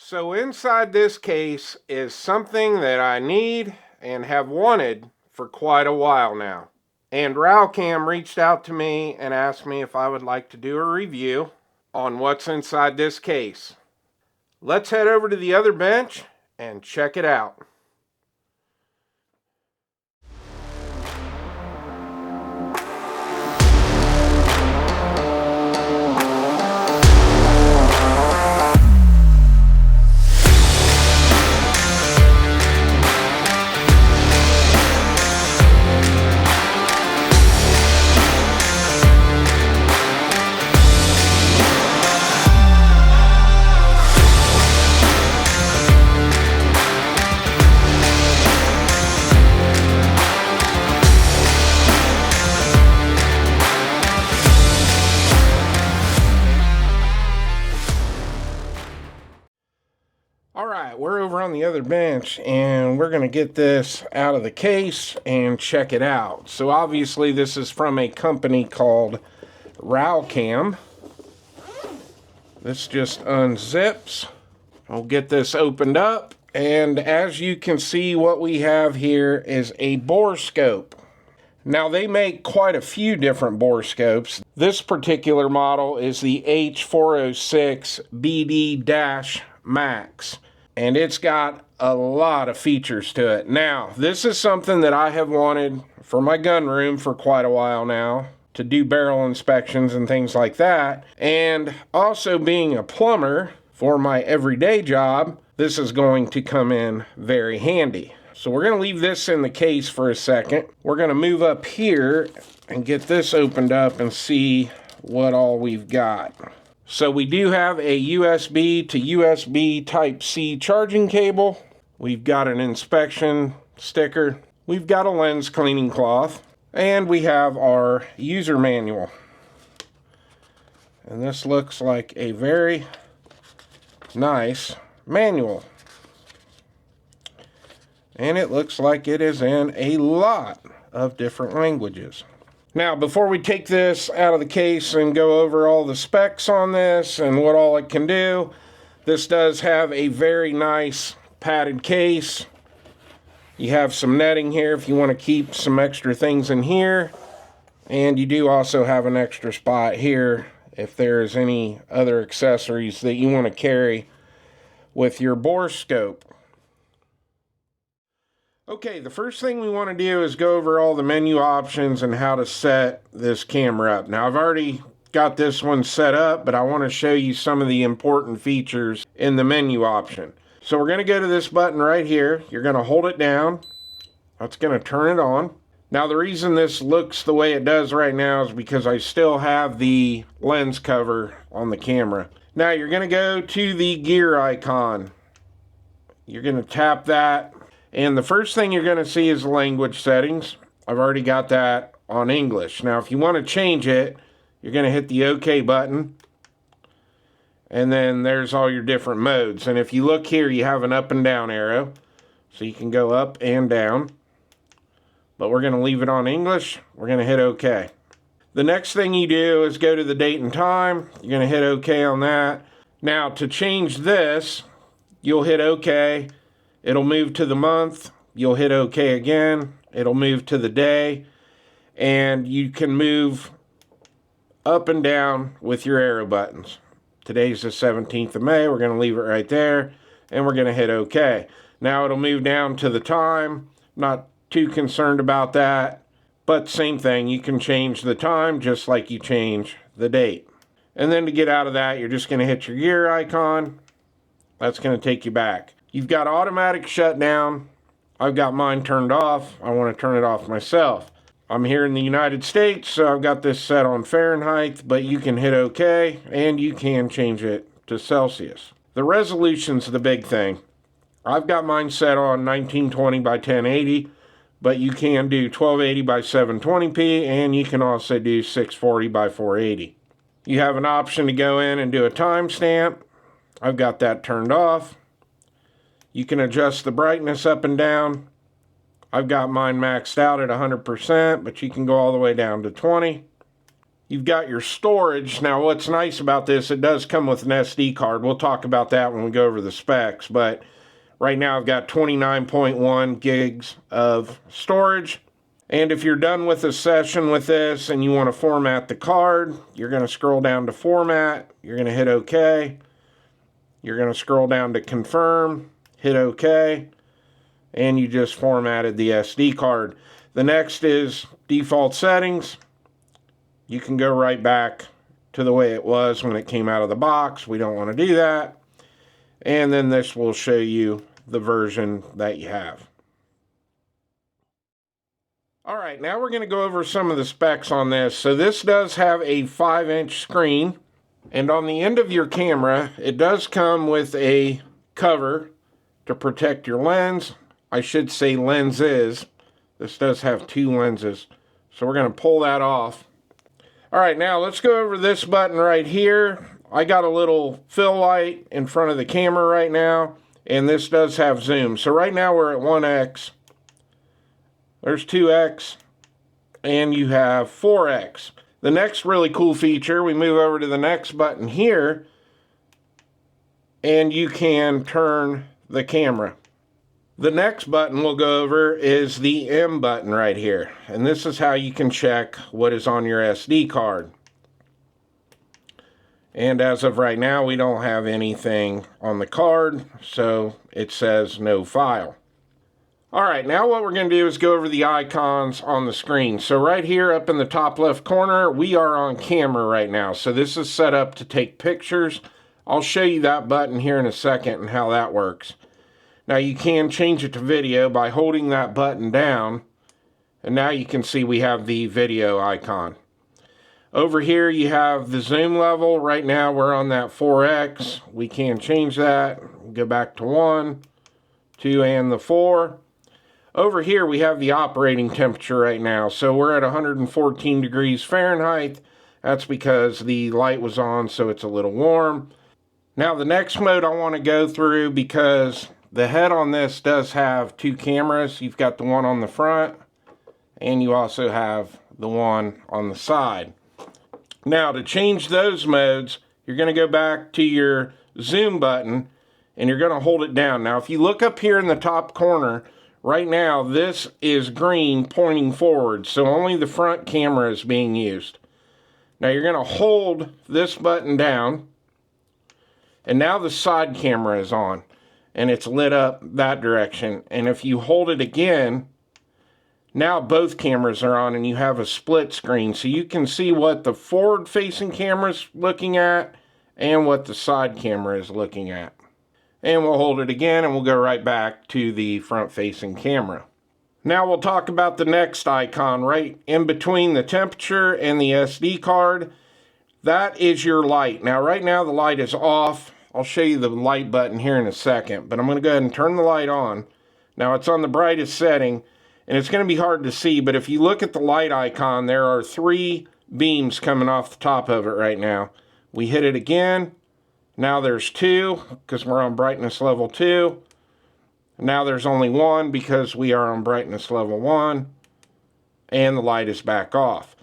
So inside this case is something that I need and have wanted for quite a while now. And Ralcam reached out to me and asked me if I would like to do a review on what's inside this case. Let's head over to the other bench and check it out. Alright, we're over on the other bench and we're going to get this out of the case and check it out. So obviously this is from a company called Ralcam. This just unzips. I'll get this opened up, and as you can see, what we have here is a borescope. Now they make quite a few different borescopes. This particular model is the H406 BD-Max. And it's got a lot of features to it. Now, this is something that I have wanted for my gun room for quite a while now, to do barrel inspections and things like that. And also being a plumber for my everyday job, this is going to come in very handy. So we're going to leave this in the case for a second. We're going to move up here and get this opened up and see what all we've got. So we do have a USB to USB Type-C charging cable. We've got an inspection sticker. We've got a lens cleaning cloth. And we have our user manual. And this looks like a very nice manual. And it looks like it is in a lot of different languages. Now, before we take this out of the case and go over all the specs on this and what all it can do, this does have a very nice padded case. You have some netting here if you want to keep some extra things in here. And you do also have an extra spot here if there's any other accessories that you want to carry with your borescope. Okay, the first thing we want to do is go over all the menu options and how to set this camera up. Now, I've already got this one set up, but I want to show you some of the important features in the menu option. So we're going to go to this button right here. You're going to hold it down. That's going to turn it on. Now, the reason this looks the way it does right now is because I still have the lens cover on the camera. Now, you're going to go to the gear icon. You're going to tap that. And the first thing you're going to see is language settings. I've already got that on English. Now, if you want to change it, you're going to hit the OK button. And then there's all your different modes. And if you look here, you have an up and down arrow. So you can go up and down. But we're going to leave it on English. We're going to hit OK. The next thing you do is go to the date and time. You're going to hit OK on that. Now, to change this, you'll hit OK. It'll move to the month. You'll hit OK again. It'll move to the day. And you can move up and down with your arrow buttons. Today's the 17th of May. We're going to leave it right there. And we're going to hit OK. Now it'll move down to the time. Not too concerned about that. But same thing. You can change the time just like you change the date. And then to get out of that, you're just going to hit your gear icon. That's going to take you back. You've got automatic shutdown. I've got mine turned off. I want to turn it off myself. I'm here in the United States, so I've got this set on Fahrenheit, but you can hit OK, and you can change it to Celsius. The resolution's the big thing. I've got mine set on 1920 by 1080, but you can do 1280 by 720p, and you can also do 640 by 480. You have an option to go in and do a timestamp. I've got that turned off. You can adjust the brightness up and down. I've got mine maxed out at 100%, but you can go all the way down to 20. You've got your storage. Now what's nice about this, it does come with an SD card. We'll talk about that when we go over the specs, but right now I've got 29.1 gigs of storage. And if you're done with a session with this and you want to format the card, you're going to scroll down to format, you're going to hit OK. You're going to scroll down to confirm, hit OK, and you just formatted the SD card. The next is default settings. You can go right back to the way it was when it came out of the box. We don't want to do that. And then this will show you the version that you have. All right, now we're going to go over some of the specs on this. So this does have a 5-inch screen, and on the end of your camera, it does come with a cover to protect your lens. I should say lenses. This does have 2 lenses. So we're going to pull that off. All right, now let's go over this button right here. I got a little fill light in front of the camera right now, and this does have zoom. So right now we're at 1x. There's 2x, and you have 4x. The next really cool feature, we move over to the next button here, and you can turn the camera. The next button we'll go over is the M button right here, and this is how you can check what is on your SD card. And as of right now, we don't have anything on the card, so it says no file. All right, now what we're going to do is go over the icons on the screen. So right here up in the top left corner, we are on camera right now. So this is set up to take pictures. I'll show you that button here in a second and how that works. Now you can change it to video by holding that button down. And now you can see we have the video icon. Over here you have the zoom level. Right now we're on that 4x. We can change that. Go back to 1, 2, and the 4. Over here we have the operating temperature right now. So we're at 114 degrees Fahrenheit. That's because the light was on, so it's a little warm. Now the next mode I want to go through, because the head on this does have 2 cameras. You've got the one on the front, and you also have the one on the side. Now to change those modes, you're going to go back to your zoom button, and you're going to hold it down. Now if you look up here in the top corner, right now this is green pointing forward, so only the front camera is being used. Now you're going to hold this button down, and now the side camera is on, and it's lit up that direction. And if you hold it again, now both cameras are on and you have a split screen, so you can see what the forward-facing camera is looking at and what the side camera is looking at. And we'll hold it again and we'll go right back to the front-facing camera. Now we'll talk about the next icon right in between the temperature and the SD card. That is your light. Now right now the light is off. I'll show you the light button here in a second, but I'm going to go ahead and turn the light on. Now it's on the brightest setting, and it's going to be hard to see, but if you look at the light icon, there are 3 beams coming off the top of it right now. We hit it again. Now there's 2 because we're on brightness level 2. Now there's only 1 because we are on brightness level 1. And the light is back off.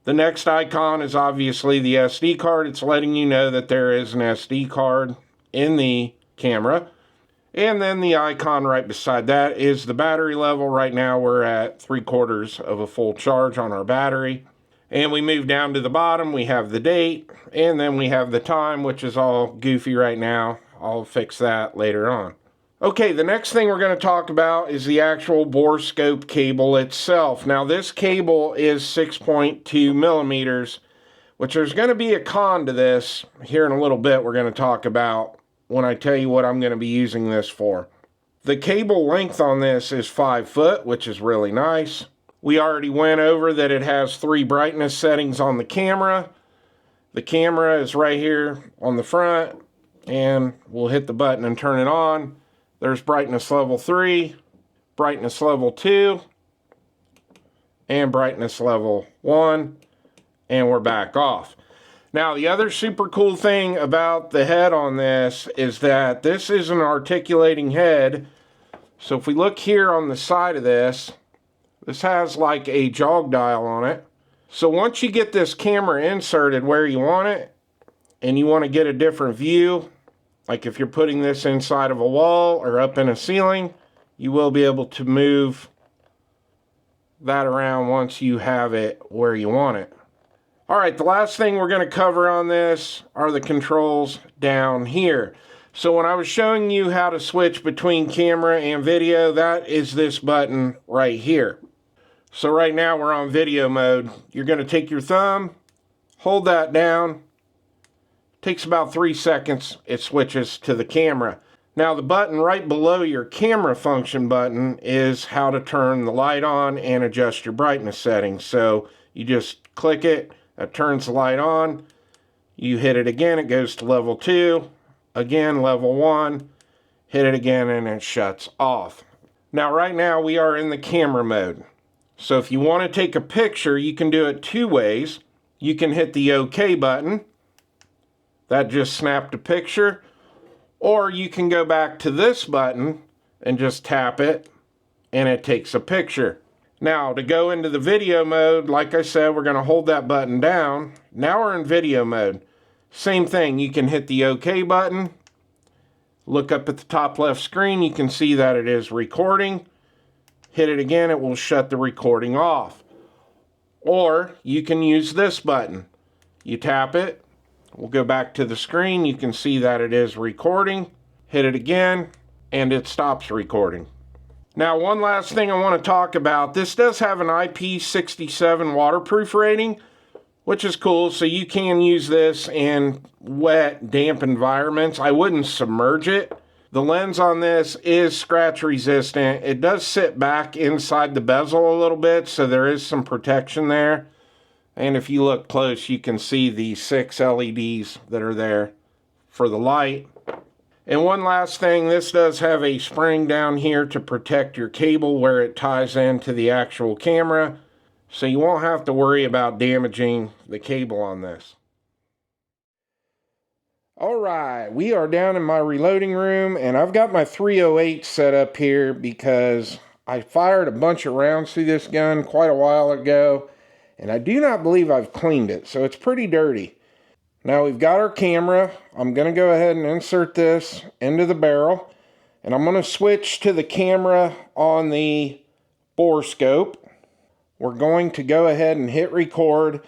The next icon is obviously the SD card. It's letting you know that there is an SD card in the camera. And then the icon right beside that is the battery level. Right now we're at 3/4 of a full charge on our battery. And we move down to the bottom, we have the date, and then we have the time, which is all goofy right now. I'll fix that later on. Okay, the next thing we're going to talk about is the actual borescope cable itself. Now this cable is 6.2 millimeters, which there's going to be a con to this here in a little bit we're going to talk about when I tell you what I'm going to be using this for. The cable length on this is 5 foot, which is really nice. We already went over that it has 3 brightness settings on the camera. The camera is right here on the front, and we'll hit the button and turn it on. There's brightness level 3, brightness level 2, and brightness level 1, and we're back off. Now the other super cool thing about the head on this is that this is an articulating head. So if we look here on the side of this, this has like a jog dial on it, So once you get this camera inserted where you want it, and you want to get a different view, like if you're putting this inside of a wall or up in a ceiling, you will be able to move that around once you have it where you want it. All right, the last thing we're going to cover on this are the controls down here. So when I was showing you how to switch between camera and video, that is this button right here. So right now we're on video mode. You're going to take your thumb, hold that down. Takes about 3 seconds. It switches to the camera. Now the button right below your camera function button is how to turn the light on and adjust your brightness settings. So you just click it, that turns the light on. You hit it again, it goes to level 2. Again, level 1. Hit it again and it shuts off. Now right now we are in the camera mode. So if you want to take a picture, you can do it 2 ways. You can hit the OK button. That just snapped a picture. Or you can go back to this button and just tap it and it takes a picture. Now to go into the video mode, like I said, we're going to hold that button down. Now we're in video mode. Same thing, you can hit the OK button. Look up at the top left screen, you can see that it is recording. Hit it again, it will shut the recording off. Or you can use this button. You tap it, we'll go back to the screen, you can see that it is recording. Hit it again, and it stops recording. Now one last thing I want to talk about, this does have an IP67 waterproof rating, which is cool, so you can use this in wet, damp environments. I wouldn't submerge it. The lens on this is scratch resistant. It does sit back inside the bezel a little bit, so there is some protection there. And if you look close, you can see the 6 LEDs that are there for the light. And one last thing, this does have a spring down here to protect your cable where it ties into the actual camera, so you won't have to worry about damaging the cable on this. Alright, we are down in my reloading room, and I've got my 308 set up here because I fired a bunch of rounds through this gun quite a while ago, and I do not believe I've cleaned it, so it's pretty dirty. Now we've got our camera. I'm going to go ahead and insert this into the barrel, and I'm going to switch to the camera on the Borescope. We're going to go ahead and hit record.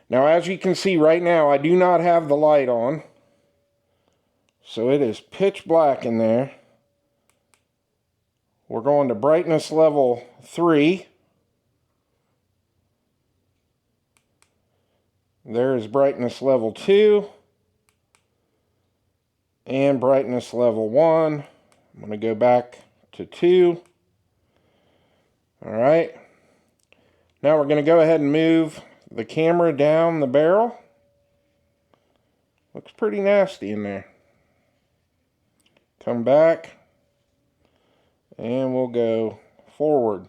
Now as you can see right now, I do not have the light on. So it is pitch black in there. We're going to brightness level 3. There is brightness level 2. And brightness level 1. I'm going to go back to 2. Alright. Now we're going to go ahead and move the camera down the barrel. Looks pretty nasty in there. Come back, and we'll go forward.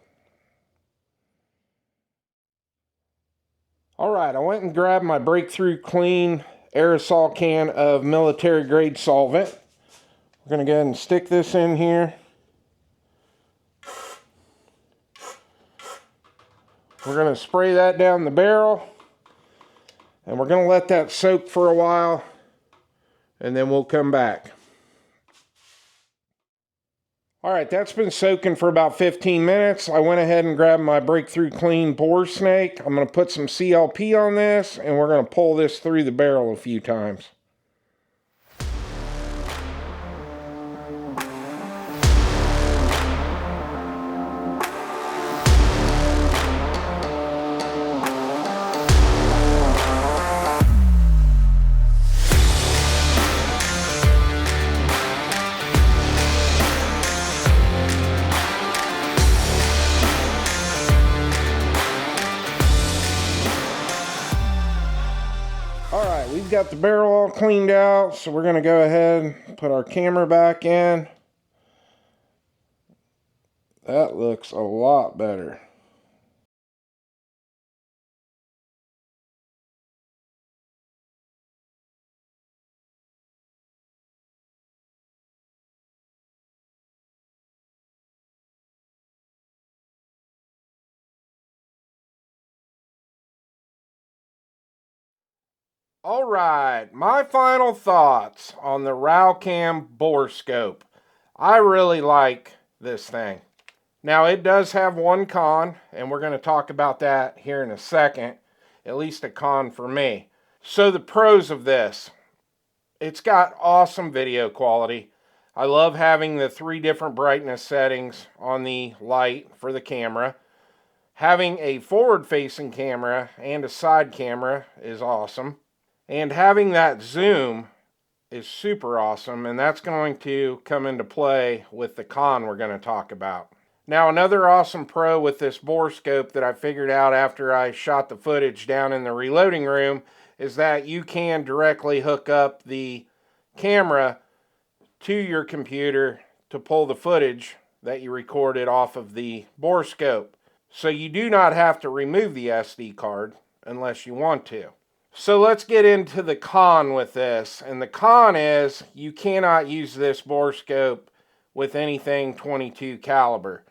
Alright, I went and grabbed my Breakthrough Clean aerosol can of military grade solvent. We're going to go ahead and stick this in here. We're going to spray that down the barrel, and we're going to let that soak for a while, and then we'll come back. Alright, that's been soaking for about 15 minutes. I went ahead and grabbed my Breakthrough Clean bore snake. I'm going to put some CLP on this, and we're going to pull this through the barrel a few times. Alright, we've got the barrel all cleaned out, so we're going to go ahead and put our camera back in. That looks a lot better. Alright, my final thoughts on the Ralcam Borescope. I really like this thing. Now it does have one con, and we're going to talk about that here in a second. At least a con for me. So the pros of this. It's got awesome video quality. I love having the 3 different brightness settings on the light for the camera. Having a forward-facing camera and a side camera is awesome. And having that zoom is super awesome, and that's going to come into play with the con we're going to talk about. Now, another awesome pro with this borescope that I figured out after I shot the footage down in the reloading room is that you can directly hook up the camera to your computer to pull the footage that you recorded off of the borescope. So you do not have to remove the SD card unless you want to. So let's get into the con with this. And the con is you cannot use this borescope with anything 22 caliber.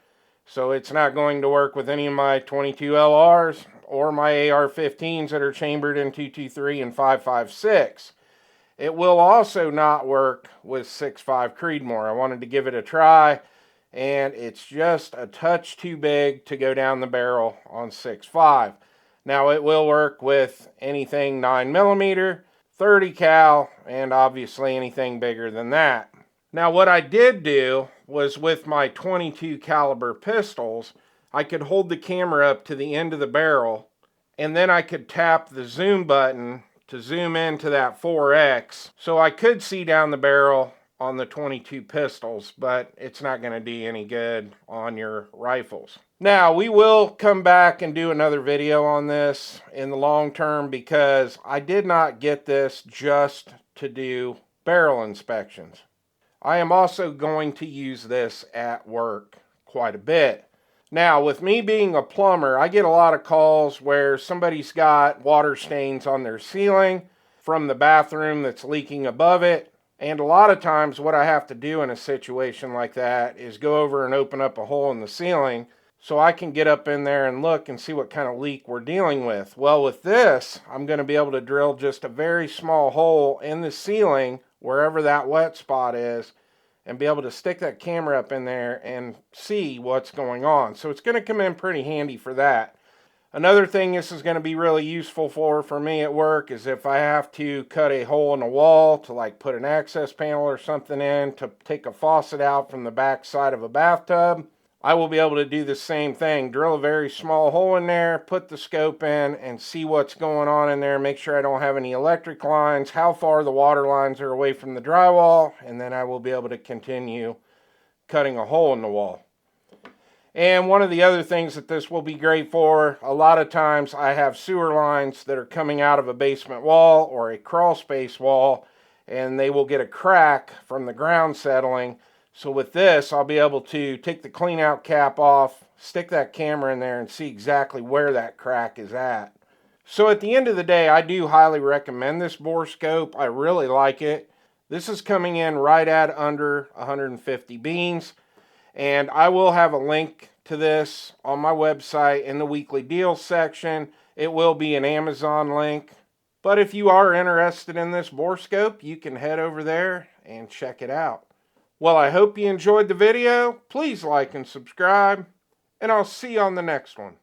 So it's not going to work with any of my 22 LRs or my AR-15s that are chambered in 223 and 5.56. It will also not work with 6.5 Creedmoor. I wanted to give it a try, and it's just a touch too big to go down the barrel on 6.5. Now it will work with anything 9mm, 30 cal, and obviously anything bigger than that. Now what I did do was with my 22 caliber pistols, I could hold the camera up to the end of the barrel, and then I could tap the zoom button to zoom into that 4X, so I could see down the barrel on the 22 pistols, but it's not going to do any good on your rifles. Now, we will come back and do another video on this in the long term because I did not get this just to do barrel inspections. I am also going to use this at work quite a bit. Now, with me being a plumber, I get a lot of calls where somebody's got water stains on their ceiling from the bathroom that's leaking above it. And a lot of times what I have to do in a situation like that is go over and open up a hole in the ceiling so I can get up in there and look and see what kind of leak we're dealing with. Well, with this, I'm going to be able to drill just a very small hole in the ceiling wherever that wet spot is and be able to stick that camera up in there and see what's going on. So it's going to come in pretty handy for that. Another thing this is going to be really useful for me at work is if I have to cut a hole in the wall to like put an access panel or something in to take a faucet out from the back side of a bathtub, I will be able to do the same thing. Drill a very small hole in there, put the scope in, and see what's going on in there. Make sure I don't have any electric lines, how far the water lines are away from the drywall, and then I will be able to continue cutting a hole in the wall. And one of the other things that this will be great for, a lot of times I have sewer lines that are coming out of a basement wall or a crawl space wall, and they will get a crack from the ground settling. So with this, I'll be able to take the clean out cap off, stick that camera in there, and see exactly where that crack is at. So at the end of the day, I do highly recommend this borescope. I really like it. This is coming in right at under 150 beans. And I will have a link to this on my website in the weekly deals section. It will be an Amazon link. But if you are interested in this borescope, you can head over there and check it out. Well, I hope you enjoyed the video. Please like and subscribe, and I'll see you on the next one.